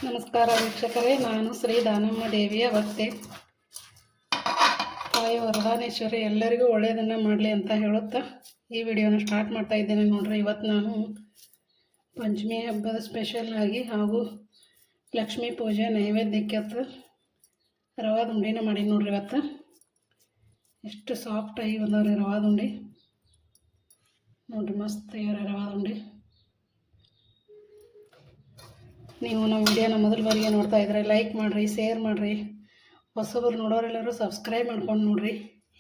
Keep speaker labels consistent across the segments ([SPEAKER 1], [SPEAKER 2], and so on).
[SPEAKER 1] ನಮಸ್ಕಾರ ವೀಕ್ಷಕರೇ, ನಾನು ಶ್ರೀ ದಾನಮ್ಮ ದೇವಿಯ ಭಕ್ತೆ. ತಾಯಿ ವರದಾನೇಶ್ವರಿ ಎಲ್ಲರಿಗೂ ಒಳ್ಳೆಯದನ್ನು ಮಾಡಲಿ ಅಂತ ಹೇಳುತ್ತಾ ಈ ವಿಡಿಯೋನ ಸ್ಟಾರ್ಟ್ ಮಾಡ್ತಾ ಇದ್ದೇನೆ. ನೋಡ್ರಿ, ಇವತ್ತು ನಾನು ಪಂಚಮಿ ಹಬ್ಬದ ಸ್ಪೆಷಲ್ ಆಗಿ ಹಾಗೂ ಲಕ್ಷ್ಮೀ ಪೂಜೆ ನೈವೇದ್ಯಕ್ಕೆ ರವಾದ ಉಂಡಿನ ಮಾಡಿ ನೋಡ್ರಿ. ಇವತ್ತು ಎಷ್ಟು ಸಾಫ್ಟಾಗಿ ಬಂದವ್ರಿ ರವಾದ ಉಂಡಿ ನೋಡ್ರಿ, ಮಸ್ತ್ ಆಗ್ಯಾರ ರವಾದ ಉಂಡಿ. ನೀವು ನಮ್ಮ ವಿಡಿಯೋನ ಮೊದಲ ಬಾರಿಗೆ ನೋಡ್ತಾ ಇದ್ದರೆ ಲೈಕ್ ಮಾಡಿರಿ, ಶೇರ್ ಮಾಡಿರಿ. ಹೊಸಬರು ನೋಡೋರೆಲ್ಲರೂ ಸಬ್ಸ್ಕ್ರೈಬ್ ಮಾಡ್ಕೊಂಡು ನೋಡಿರಿ.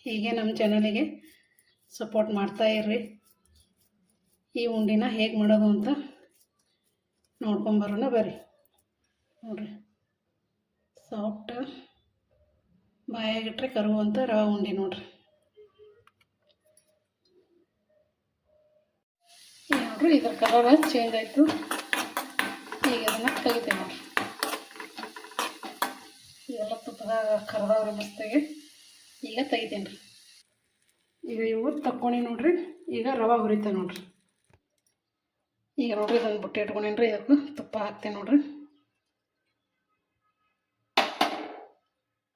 [SPEAKER 1] ಹೀಗೆ ನಮ್ಮ ಚಾನಲಿಗೆ ಸಪೋರ್ಟ್ ಮಾಡ್ತಾ ಇರ್ರಿ. ಈ ಉಂಡಿನ ಹೇಗೆ ಮಾಡೋದು ಅಂತ ನೋಡ್ಕೊಂಬರೋಣ ಬರ್ರಿ. ನೋಡಿರಿ, ಸಾಫ್ಟ ಬಾಯಾಗಿಟ್ರೆ ಕರುವಂಥ ರವೆ ಉಂಡಿ ನೋಡಿರಿ. ನೋಡಿರಿ, ಇದ್ರ ಕಲರ್ ಚೇಂಜ್ ಆಯಿತು. ಈಗ ಅದನ್ನು ತೆಗಿತೇವೆ ನೋಡಿರಿ. ಇದೆಲ್ಲ ತುಪ್ಪದಾಗ ಕರೆದವ್ರಿ ಮಸ್ತಿಗೆ. ಈಗ ತೆಗಿತೇನೆ ರೀ. ಈಗ ಇವು ತಕ್ಕೊಂಡು ನೋಡ್ರಿ. ಈಗ ರವೆ ಹುರಿತೆ ನೋಡ್ರಿ. ಈಗ ನೋಡ್ರಿ, ಇದೊಂದು ಬುಟ್ಟಿ ಇಟ್ಕೊಂಡೇನಿ ರೀ. ಇದಕ್ಕೆ ತುಪ್ಪ ಹಾಕ್ತೇನೆ ನೋಡ್ರಿ.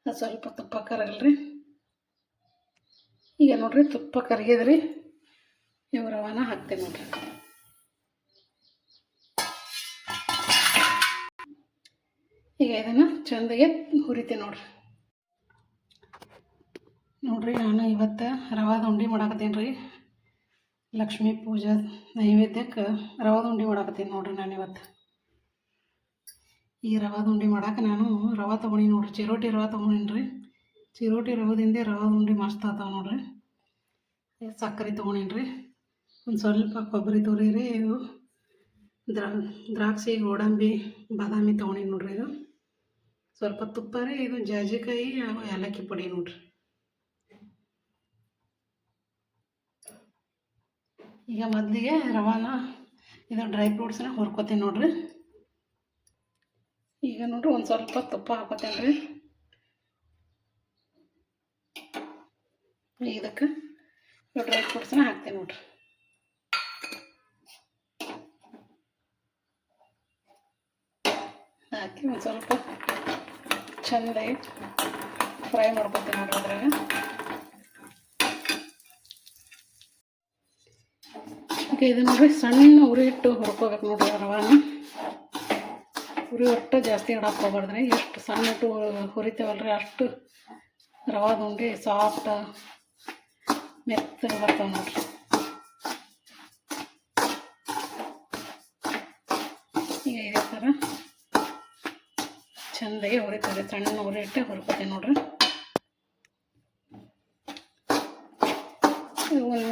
[SPEAKER 1] ಅದು ಸ್ವಲ್ಪ ತುಪ್ಪ ಕರಗಲ್ರಿ. ಈಗ ನೋಡ್ರಿ, ತುಪ್ಪ ಕರಗಿದ್ರಿ. ಇವು ರವಾನ ಹಾಕ್ತೇನೆ ನೋಡ್ರಿ. ಈಗ ಇದನ್ನು ಚೆಂದಾಗೆ ಹುರಿತೇನೆ ನೋಡ್ರಿ. ನೋಡ್ರಿ, ನಾನು ಇವತ್ತು ರವಾದ ಉಂಡಿ ಮಾಡಾಕತ್ತೀನಿ ರೀ. ಲಕ್ಷ್ಮೀ ಪೂಜೆ ನೈವೇದ್ಯಕ್ಕೆ ರವಾದ ಉಂಡಿ ಮಾಡಾಕತ್ತೀನಿ ನೋಡ್ರಿ. ನಾನು ಇವತ್ತು ಈ ರವಾದ ಉಂಡಿ ಮಾಡಾಕ ನಾನು ರವೆ ತೊಗೊಂಡಿ ನೋಡ್ರಿ. ಚಿರೋಟಿ ರವೆ ತೊಗೊಂಡಿನಿ ರೀ. ಚಿರೋಟಿ ರವದಿಂದ ರವಾದ ಉಂಡಿ ಮಸ್ತ್ ಆಗ್ತಾವೆ ನೋಡ್ರಿ. ಸಕ್ಕರೆ ತೊಗೊಂಡಿನಿ ರೀ. ಒಂದು ಸ್ವಲ್ಪ ಕೊಬ್ಬರಿ ತುರಿ ರೀ. ಇದು ದ್ರಾಕ್ಷಿ, ಗೋಡಂಬಿ, ಬಾದಾಮಿ ತೊಗೊಂಡಿನಿ ನೋಡ್ರಿ. ಇದು ಸ್ವಲ್ಪ ತುಪ್ಪ ರೀ. ಇದು ಜಾಜಿಕಾಯಿ ಹಾಗೂ ಏಲಕ್ಕಿ ಪುಡಿ ನೋಡ್ರಿ. ಈಗ ಮೊದಲಿಗೆ ರವಾನ ಇದು ಡ್ರೈ ಫ್ರೂಟ್ಸ್ನ ಹುರ್ಕೋತೀನಿ ನೋಡ್ರಿ. ಈಗ ನೋಡ್ರಿ, ಒಂದು ಸ್ವಲ್ಪ ತುಪ್ಪ ಹಾಕೋತೇನೆ ರೀ. ಇದಕ್ಕೆ ಡ್ರೈ ಫ್ರೂಟ್ಸ್ನ ಹಾಕ್ತೀನಿ ನೋಡ್ರಿ. ಹಾಕಿ ಒಂದು ಸ್ವಲ್ಪ ಚೆಂದಾಗಿ ಫ್ರೈ ಮಾಡ್ಕೊತೀನಿ ನೋಡ್ರಿ. ಅದ್ರಾಗ ಈಗ ಇದು ನೋಡ್ರಿ, ಸಣ್ಣ ಉರಿ ಇಟ್ಟು ಹುರ್ಕೋಬೇಕು ನೋಡ್ರಿ. ರವಾನ ಉರಿ ಒಟ್ಟು ಜಾಸ್ತಿ ಇಡಕ್ಕೆ ಹೋಗ್ಬಾರ್ದ್ರಿ. ಎಷ್ಟು ಸಣ್ಣ ಇಟ್ಟು ಹುರಿತೇವಲ್ರಿ ಅಷ್ಟು ರವಾದ ಉಂಡಿ ಸಾಫ್ಟ್ ಮೆತ್ತಗೆ ಬರ್ತಾವೆ ನೋಡ್ರಿ. ಈಗ ಇದೇ ಥರ ಚೆಂದಾಗಿ ಹುರಿತದೆ. ಸಣ್ಣ ಉರಿ ಇಟ್ಟು ಹುರ್ಕೋತೀನಿ ನೋಡ್ರಿ.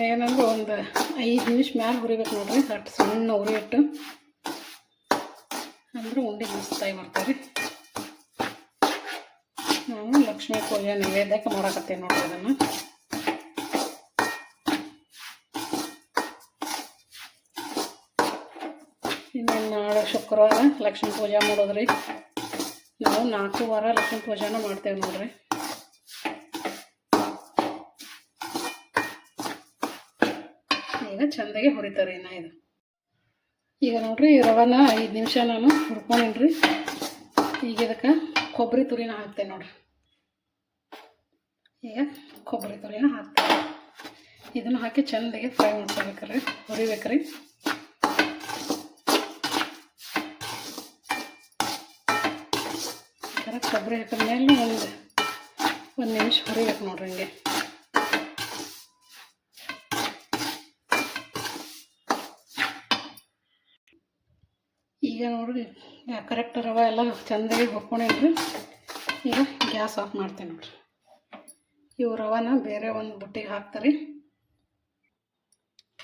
[SPEAKER 1] ಏನಂದ್ರೆ ಒಂದು 5 ನಿಮಿಷ ಮ್ಯಾಲೆ ಹುರಿಬೇಕು ನೋಡ್ರಿ. ಅಷ್ಟು ಸಣ್ಣ ಉರಿ ಇಟ್ಟು ಅಂದ್ರೆ ಉಂಡೆ ಮಸ್ತಾಗಿ ಬರ್ತಾವೆ ರೀ. ನಾನು ಲಕ್ಷ್ಮೀ ಪೂಜೆ ನೈವೇದ್ಯಕ್ಕೆ ಮಾಡಾಕತ್ತೀನಿ ನೋಡ್ರಿ. ಅದನ್ನು ಇನ್ನು ನಾಳೆ ಶುಕ್ರವಾರ ಲಕ್ಷ್ಮೀ ಪೂಜೆ ಮಾಡೋದ್ರಿ. ನಾವು 4 ವಾರ ಲಕ್ಷ್ಮೀ ಪೂಜೆನ ಮಾಡ್ತೇವೆ ನೋಡ್ರಿ. ಈಗ ಚೆಂದಾಗಿ ಹುರಿತಾರೆ ಇನ್ನು ಇದು. ಈಗ ನೋಡ್ರಿ, ರವಾನ 5 ನಿಮಿಷ ನಾನು ಹುರ್ಕೊಂಡೇನಿ ರೀ. ಈಗ ಇದಕ್ಕೆ ಕೊಬ್ಬರಿ ತುರಿನ ಹಾಕ್ತೇನೆ ನೋಡ್ರಿ. ಈಗ ಕೊಬ್ಬರಿ ತುರಿನ ಹಾಕ್ತೇನೆ. ಇದನ್ನು ಹಾಕಿ ಚೆಂದಾಗಿ ಫ್ರೈ ಮಾಡ್ಕೋಬೇಕ್ರಿ, ಹುರಿಬೇಕ್ರಿ. ಕೊಬ್ಬರಿ ಹಾಕಿದ ಮೇಲೆ ಒಂದು ನಿಮಿಷ ಹುರಿಬೇಕು ನೋಡ್ರಿ. ಹಿಂಗೆ ಈಗ ನೋಡ್ರಿ, ಕರೆಕ್ಟ್ ರವೆ ಎಲ್ಲ ಚೆಂದಾಗಿ ಹುರ್ಕೊಂಡೇನ್ರಿ. ಈಗ ಗ್ಯಾಸ್ ಆಫ್ ಮಾಡ್ತೇನೆ ನೋಡ್ರಿ. ಇವು ರವಾನ ಬೇರೆ ಒಂದು ಬುಟ್ಟಿಗೆ ಹಾಕ್ತಾರೆ.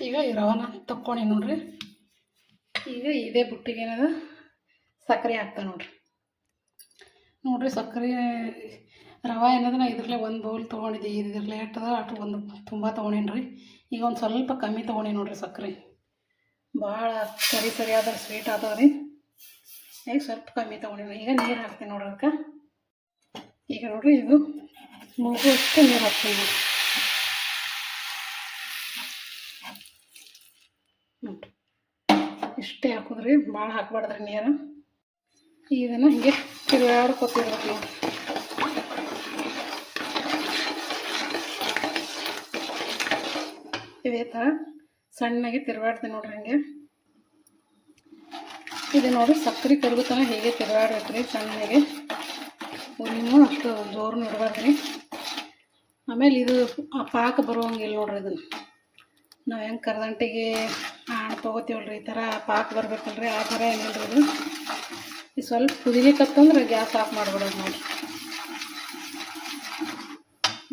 [SPEAKER 1] ಈಗ ಈ ರವಾನ ತಕ್ಕೊಂಡು ನೋಡ್ರಿ. ಈಗ ಇದೇ ಬುಟ್ಟಿಗೆ ಏನದ ಸಕ್ಕರೆ ಹಾಕ್ತಾನೆ ನೋಡ್ರಿ. ನೋಡ್ರಿ, ಸಕ್ಕರೆ ರವೆ ಏನದನ್ನ ಇದ್ರಲ್ಲೇ ಒಂದು ಬೌಲ್ ತೊಗೊಂಡಿದ್ದೆ. ಇದ್ರಲ್ಲೇ ಎಟ್ಟದ ಅಷ್ಟು ಒಂದು ತುಂಬ ತೊಗೊಂಡೇನಿ ರೀ. ಈಗ ಒಂದು ಸ್ವಲ್ಪ ಕಮ್ಮಿ ತೊಗೊಂಡಿ ನೋಡ್ರಿ. ಸಕ್ಕರೆ ಭಾಳ ಸರಿಯಾದ್ರೆ ಸ್ವೀಟ್ ಆಗ್ತದೆ ರೀ. ಈಗ ಸ್ವಲ್ಪ ಕಮ್ಮಿ ತೊಗೊಂಡಿನಿ. ಈಗ ನೀರು ಹಾಕ್ತೀನಿ ನೋಡ್ರಿ ಅದಕ್ಕೆ. ಈಗ ನೋಡ್ರಿ, ಇದು ಮುಗುವಷ್ಟು ನೀರು ಹಾಕ್ತೀನಿ ನೋಡ್ರಿ. ಇಷ್ಟೇ ಹಾಕೋದ್ರಿ, ಭಾಳ ಹಾಕ್ಬಾರ್ದ್ರಿ ನೀರು. ಇದನ್ನು ಹೀಗೆ ತಿರುಗಾಡ್ಕೊತಿರ್ಬೇಕು ನೋಡಿ. ಇದೇ ಥರ ಸಣ್ಣಗೆ ತಿರುಗಾಡ್ತೀನಿ ನೋಡ್ರಿ ಹಂಗೆ. ಇದು ನೋಡಿ ಸಕ್ಕರೆ ಕರಗುತ್ತಾನ ಹೇಗೆ ತಿರುಗಾಡ್ಬೇಕ್ರಿ ಸಣ್ಣಗೆ, ಉರಿನೂ ಅಷ್ಟು ಜೋರನ್ನು ಇಡಬಾರ್ದ್ರಿ. ಆಮೇಲೆ ಇದು ಪಾಕ ಬರುವಂಗಿಲ್ಲ ನೋಡ್ರಿ. ಇದನ್ನು ನಾವು ಹೆಂಗೆ ಕರದಂಟಿಗೆ ತೊಗೋತೀವಲ್ರಿ, ಈ ಥರ ಪಾಕ ಬರ್ಬೇಕಲ್ರಿ, ಆ ಥರ ಏನಿಲ್ರಿ. ಇದು ಸ್ವಲ್ಪ ಕುದಿಲಿಕ್ಕತ್ತಂದ್ರೆ ಗ್ಯಾಸ್ ಆಫ್ ಮಾಡ್ಬಿಡೋದು ನೋಡಿರಿ.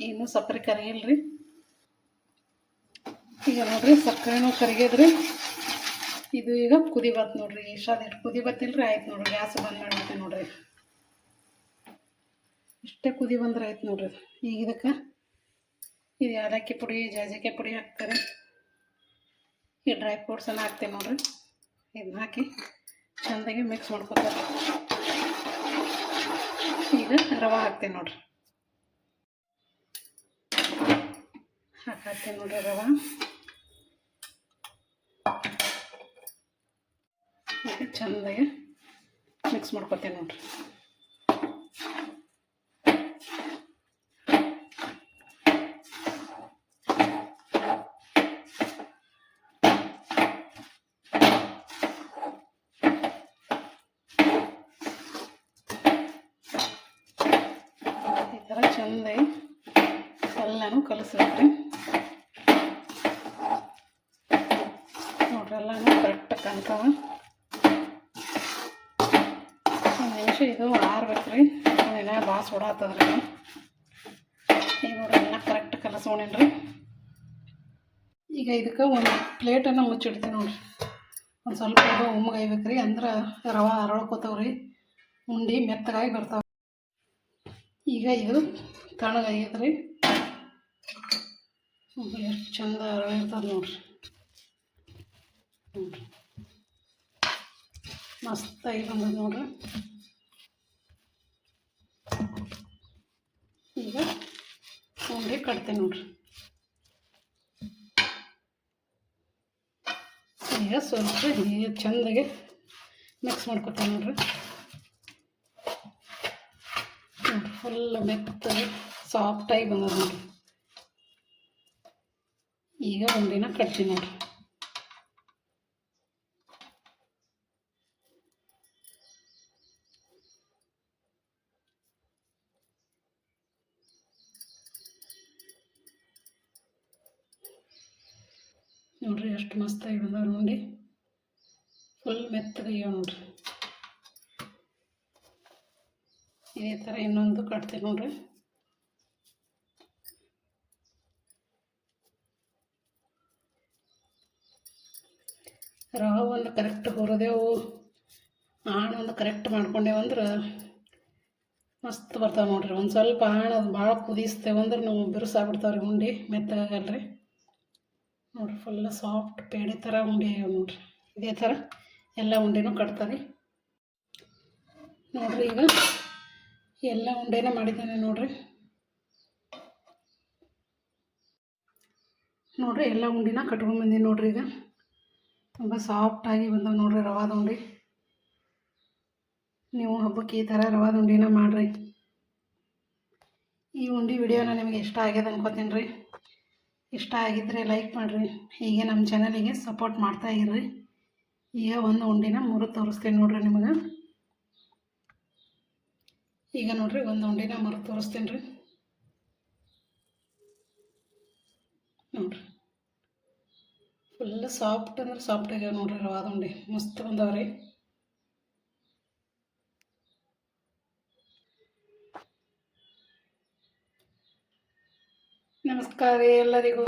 [SPEAKER 1] ಇನ್ನೂ ಸಕ್ಕರೆ ಕರಿಯಿಲ್ರಿ. ಈಗ ನೋಡ್ರಿ ಸಕ್ಕರೆನೂ ಕರಿಗ್ಯದ್ರಿ. ಇದು ಈಗ ಕುದಿ ಬತ್ತು ನೋಡ್ರಿ. ಇಷ್ಟು ಕುದಿ ಬತ್ತಿಲ್ರಿ, ಆಯ್ತು ನೋಡ್ರಿ. ಗ್ಯಾಸ್ ಬಂದ್ ಮಾಡಿಬಿಡ್ತೀನಿ ನೋಡ್ರಿ. ಇಷ್ಟೇ ಕುದಿ ಬಂದ್ರೆ ಆಯ್ತು ನೋಡ್ರಿ. ಈಗ ಇದಕ್ಕೆ ಇದು ಏಲಕ್ಕಿ ಪುಡಿ, ಜಾಜಿಕಾಯಿ ಪುಡಿ ಹಾಕ್ತಾರೆ. ಈ ಡ್ರೈ ಫ್ರೂಟ್ಸನ್ನು ಹಾಕ್ತೇವೆ ನೋಡ್ರಿ. ಇದನ್ನ ಹಾಕಿ ಚೆಂದಾಗಿ ಮಿಕ್ಸ್ ಮಾಡ್ಕೊತಾರೆ. ಈಗ ರವೆ ಹಾಕ್ತೇವೆ ನೋಡ್ರಿ. ಹಾಕ್ತೇವೆ ನೋಡ್ರಿ ರವೆ. ಈಗ ಚೆಂದಾಗಿ ಮಿಕ್ಸ್ ಮಾಡ್ಕೊತೇವೆ ನೋಡ್ರಿ. ಈ ಥರ ಚೆಂದಾಗಿ ಎಲ್ಲನೂ ಕಲಿಸ್ಬೇಕ್ರಿ ನೋಡ್ರಿ. ಎಲ್ಲನೂ ಕರೆಕ್ಟಾಗಿ ಕನ್ಕವ. ಒಂದು ನಿಮಿಷ ಇದು ಆರ್ಬೇಕ್ರಿ. ಏನ ಭಾಳ ಸುಡಾತದ್ರಿ. ಈಗ ನೋಡ್ರಿ ಎಲ್ಲ ಕರೆಕ್ಟ್ ಕಲಸ್ಕೊಂಡೇನ್ರಿ. ಈಗ ಇದಕ್ಕೆ ಒಂದು ಪ್ಲೇಟನ್ನು ಮುಚ್ಚಿಡ್ತೀನಿ ನೋಡ್ರಿ. ಒಂದು ಸ್ವಲ್ಪ ಉಮ್ಮಗಾಯ್ಬೇಕ್ರಿ, ಅಂದ್ರೆ ರವೆ ಅರಳ್ಕೋತಾವ್ರಿ, ಉಂಡೆ ಮೆತ್ತಗಾಗಿ ಬರ್ತಾವೆ. ಈಗ ಇದು ತಣ್ಣಗಾಗೈತ್ರಿ. ಎಷ್ಟು ಚಂದ ಅರಳಿರ್ತದೆ ನೋಡ್ರಿ. ನೋಡ್ರಿ ಮಸ್ತಾಗಿ ಬಂದದ ನೋಡ್ರಿ. ಈಗ ಉಂಡೆ ಕಟ್ತೇನೆ ನೋಡ್ರಿ. ಈಗ ಸ್ವಲ್ಪ ಚೆಂದಾಗಿ ಮಿಕ್ಸ್ ಮಾಡ್ಕೊತೇನೆ ನೋಡ್ರಿ. ನೋಡ್ರಿ ಫುಲ್ ಮೆತ್ತಗೆ ಸಾಫ್ಟಾಗಿ ಬಂದದ ನೋಡ್ರಿ. ಈಗ ಉಂಡೆನ ಕಟ್ತೀನಿ ನೋಡ್ರಿ. ನೋಡ್ರಿ ಎಷ್ಟು ಮಸ್ತಾಗಿ ಬಂದವ್ರು ಉಂಡೆ. ಫುಲ್ ಮೆತ್ತಗಾಗ್ಯಾವ ನೋಡ್ರಿ. ಇದೇ ಥರ ಇನ್ನೊಂದು ಕಟ್ತೀನಿ ನೋಡ್ರಿ. ರವೆ ಒಂದು ಕರೆಕ್ಟ್ ಹುರಿದೆವು, ಒಂದು ಕರೆಕ್ಟ್ ಮಾಡ್ಕೊಂಡೇವಂದ್ರೆ ಮಸ್ತ್ ಬರ್ತಾವೆ ನೋಡ್ರಿ. ಒಂದು ಸ್ವಲ್ಪ ಅದು ಭಾಳ ಕುದಿಸ್ತೇವಂದ್ರೆ ನಾವು ಬಿರುಸಾಗ್ಬಿಡ್ತಾವ್ರಿ ಉಂಡೆ, ಮೆತ್ತಗಾಗಲ್ರಿ ನೋಡ್ರಿ. ಫುಲ್ ಸಾಫ್ಟ್ ಪೇಡೆ ಥರ ಉಂಡೆ ಆಗ್ಯಾವ ನೋಡ್ರಿ. ಇದೇ ಥರ ಎಲ್ಲ ಉಂಡೆನೂ ಕಟ್ತಾರೆ ನೋಡ್ರಿ. ಈಗ ಎಲ್ಲ ಉಂಡೆನ ಮಾಡಿದ್ದೇನೆ ನೋಡ್ರಿ. ನೋಡ್ರಿ ಎಲ್ಲ ಉಂಡೆನ ಕಟ್ಕೊಂಡ್ಬಂದೀನಿ ನೋಡ್ರಿ. ಈಗ ತುಂಬ ಸಾಫ್ಟಾಗಿ ಬಂದವು ನೋಡ್ರಿ ರವಾದ ಉಂಡೆ. ನೀವು ಹಬ್ಬಕ್ಕೆ ಈ ಥರ ರವಾದ ಉಂಡೆನ ಮಾಡಿರಿ. ಈ ಉಂಡೆ ವಿಡಿಯೋನ ನಿಮಗೆ ಇಷ್ಟ ಆಗ್ಯದ ಅನ್ಕೋತೀನಿ ರೀ. ಇಷ್ಟ ಆಗಿದ್ದರೆ ಲೈಕ್ ಮಾಡಿರಿ. ಹೀಗೆ ನಮ್ಮ ಚಾನಲಿಗೆ ಸಪೋರ್ಟ್ ಮಾಡ್ತಾ ಇರ್ರಿ. ಈಗ ಒಂದು ಉಂಡೆನ ಮುರಿದು ತೋರಿಸ್ತೀನಿ ನೋಡ್ರಿ ನಿಮಗೆ. ಈಗ ನೋಡ್ರಿ ಒಂದು ಉಂಡೆನ ಮುರಿದು ತೋರಿಸ್ತೀನಿ ರೀ. ನೋಡ್ರಿ ಫುಲ್ ಸಾಫ್ಟ್ ಅಂದ್ರೆ ಸಾಫ್ಟ್ ಆಗ್ಯಾವ ನೋಡ್ರಿ ರವಾದ ಉಂಡೆ. ಮಸ್ತ್ ಬಂದವ್ರಿ. ನಮಸ್ಕಾರ ಎಲ್ಲರಿಗೂ.